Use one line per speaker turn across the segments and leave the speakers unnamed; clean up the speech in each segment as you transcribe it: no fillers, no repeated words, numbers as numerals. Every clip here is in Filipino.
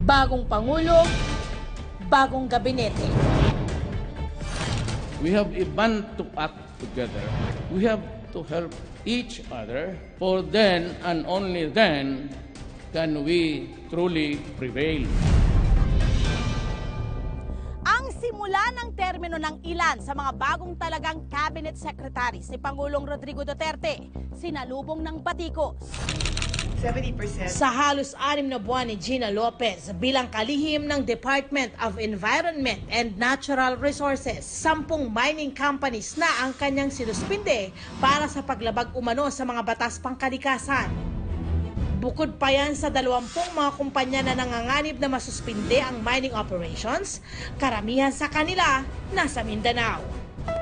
Bagong Pangulo, bagong gabinete.
We have a bond to act together. We have to help each other, for then and only then can we truly prevail.
Ang simula ng termino ng ilan sa mga bagong talagang cabinet secretaries ni Pangulong Rodrigo Duterte, sinalubong ng batikos.
70%.
Sa halos 6 na buwan ni Gina Lopez bilang kalihim ng Department of Environment and Natural Resources, 10 mining companies na ang kanyang sinuspinde para sa paglabag umano sa mga batas pangkalikasan. Bukod pa yan sa 20 mga kumpanya na nanganganib na masuspinde ang mining operations, karamihan sa kanila nasa Mindanao.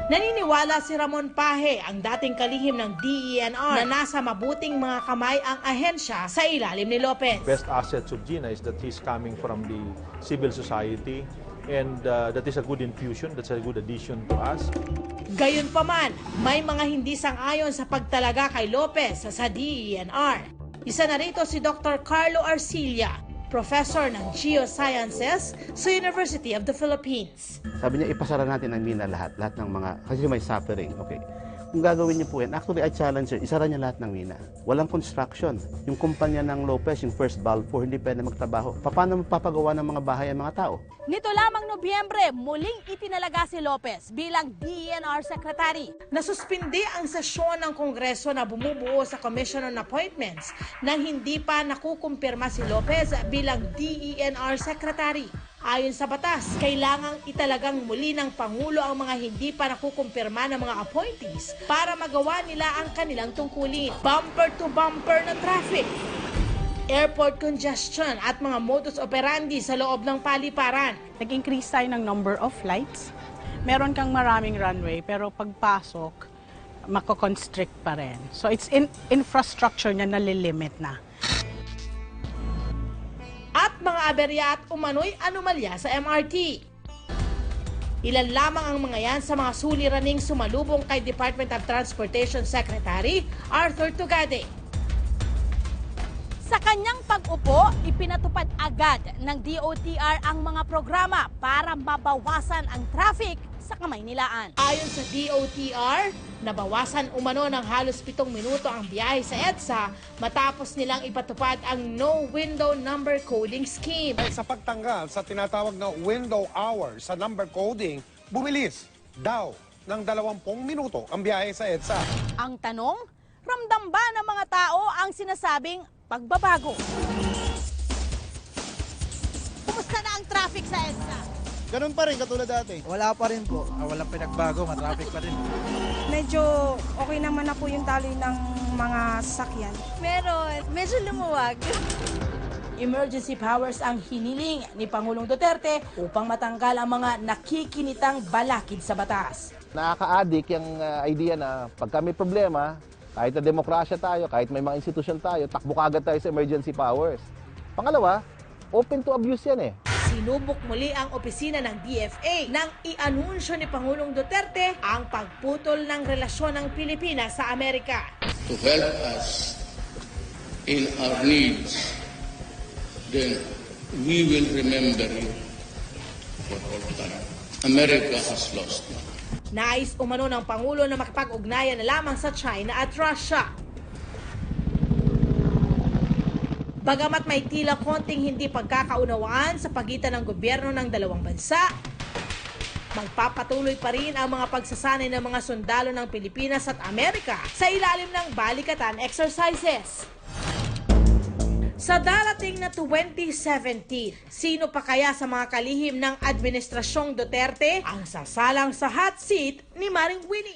Naniniwala si Ramon Pahe, ang dating kalihim ng DENR, na nasa mabuting mga kamay ang ahensya sa ilalim ni Lopez.
Best assets of Gina is that he's coming from the civil society, and that is a good infusion, that's a good addition to us.
Gayunpaman, may mga hindi sang-ayon sa pagtalaga kay Lopez sa DENR. Isa na rito si Dr. Carlo Arcilla, professor ng Geosciences sa University of the Philippines.
Sabi niya, ipasara natin ang mina lahat ng mga, kasi may suffering. Okay. Kung gagawin niyo po yan, actually I challenge her, isara niya lahat ng mina. Walang construction. Yung kumpanya ng Lopez, yung First Balfour, hindi pwede magtrabaho. Paano mapapagawa ng mga bahay ang mga tao?
Nito lamang Nobyembre, muling itinalaga si Lopez bilang DENR Secretary.
Nasuspindi ang sesyon ng Kongreso na bumubuo sa Commission on Appointments nang hindi pa nakukumpirma si Lopez bilang DENR Secretary. Ayon sa batas, kailangang italagang muli ng Pangulo ang mga hindi pa nakukumpirma ng mga appointees para magawa nila ang kanilang tungkulin. Bumper to bumper na traffic, airport congestion at mga modus operandi sa loob ng paliparan.
Nag-increase tayo ng number of flights. Meron kang maraming runway pero pagpasok, mako-constrict pa rin. So it's infrastructure niya nalilimit na.
At mga aberya at umano'y anomalya sa MRT. Ilan lamang ang mga yan sa mga suliraning sumalubong kay Department of Transportation Secretary Arthur Tugade.
Sa kanyang pag-upo, ipinatupad agad ng DOTR ang mga programa para mabawasan ang traffic sa Kamaynilaan.
Ayon sa DOTR, nabawasan umano ng halos 7 minuto ang biyahe sa EDSA matapos nilang ipatupad ang no window number coding scheme.
Sa pagtanggal sa tinatawag na window hour sa number coding, bumilis daw ng 20 minuto ang biyahe sa EDSA.
Ang tanong, ramdam ba ng mga tao ang sinasabing pagbabago? Kumusta na ang traffic sa EDSA?
Ganun pa rin katulad dati.
Wala pa rin po.
Walang pinagbago, matraffic pa rin.
Medyo okay naman na po yung taloy ng mga sasakyan.
Meron, medyo lumuwag.
Emergency powers ang hiniling ni Pangulong Duterte upang matanggal ang mga nakikinitang balakid sa batas.
Nakaka-addict yung idea na pagka may problema, kahit na demokrasya tayo, kahit may mga institusyon tayo, takbo kagad tayo sa emergency powers. Pangalawa, open to abuse yan eh.
Sinubok muli ang opisina ng DFA nang i-anunsyo ni Pangulong Duterte ang pagputol ng relasyon ng Pilipinas sa Amerika.
To help us in our needs, then we will remember you for all time. America has lost.
Nais umano ng Pangulo na makipag-ugnayan na lamang sa China at Russia. Bagamat may tila konting hindi pagkakaunawaan sa pagitan ng gobyerno ng dalawang bansa, magpapatuloy pa rin ang mga pagsasanay ng mga sundalo ng Pilipinas at Amerika sa ilalim ng balikatan exercises. Sa darating na 2017, sino pa kaya sa mga kalihim ng Administrasyong Duterte ang sasalang sa hot seat ni Maring Winnie?